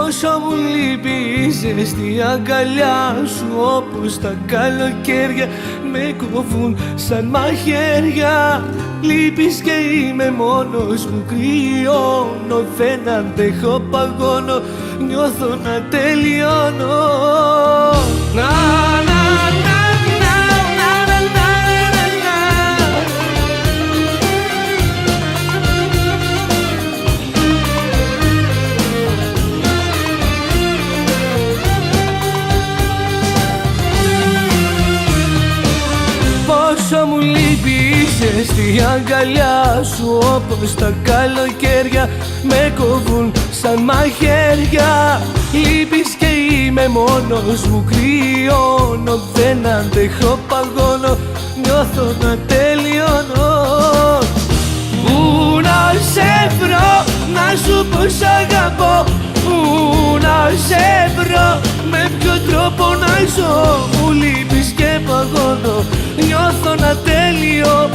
Πόσο μου λείπει η ζεστή αγκαλιά σου, όπως τα καλοκαίρια με κόβουν σαν μαχαίρια. Λείπεις και είμαι μόνος μου, κρυώνω, δεν αντέχω, παγώνω, νιώθω να τελειώνω. Να, να, να, να, να, να, να, να. Πόσο μου λείπει η ζεστή αγκαλιά σου, όπως τα καλοκαίρια με κόβουν σαν μαχαίρια. Λείπεις και είμαι μόνος μου, κρυώνω, δεν αντέχω, παγώνω, νιώθω να τελειώνω. Πού να σε βρω, να σου πω σ' αγαπώ, πού να σε βρω, με ποιο τρόπο να ζω. Μου λείπεις και παγώνω, νιώθω να τέλειο.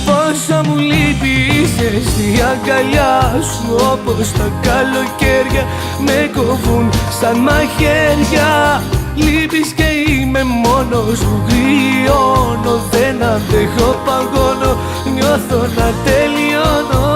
Πόσο μου λείπει η ζεστή αγκαλιά σου, όπως τα καλοκαίρια με κόβουν σαν μαχαίρια. Λείπεις και είμαι μόνος μου, κρυώνω, δεν αντέχω, παγώνω, νιώθω να τελειώνω.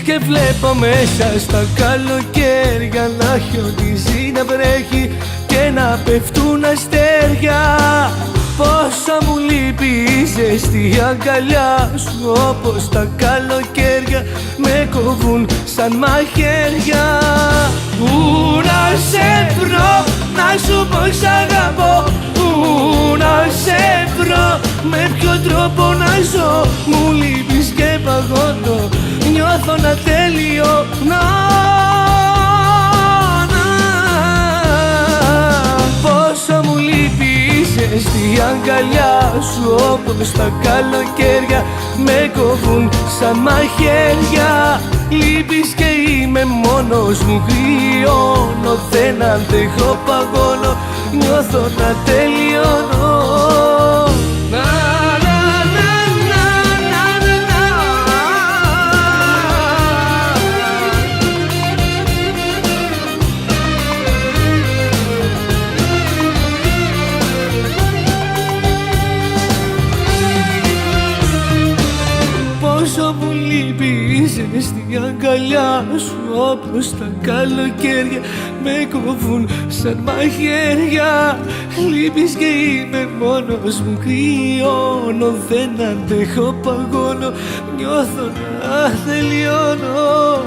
Και βλέπω μέσα στα καλοκαίρια να χιονίζει, να βρέχει και να πέφτουν αστέρια. Πόσο μου λείπει η ζεστή αγκαλιά σου, όπως τα καλοκαίρια με κόβουν σαν μαχαίρια. Πού να σε βρω, να σου πω σ' αγαπώ, πού να σε βρω, με ποιο τρόπο να ζω. Μου λείπεις και παγώνω, νιώθω να τελειώνω. Πόσο μου λείπει η ζεστή αγκαλιά σου, όπως τα καλοκαίρια με κόβουν σαν μαχαίρια. Λείπεις και είμαι μόνος μου, κρυώνω, δεν αντέχω, παγώνω, νιώθω να τελειώνω. Πόσο μου λείπει η ζεστή αγκαλιά σου, όπως τα καλοκαίρια με κόβουν σαν μαχαίρια. Λείπεις και είμαι μόνος μου, κρυώνω, δεν αντέχω, παγώνω, νιώθω να τελειώνω.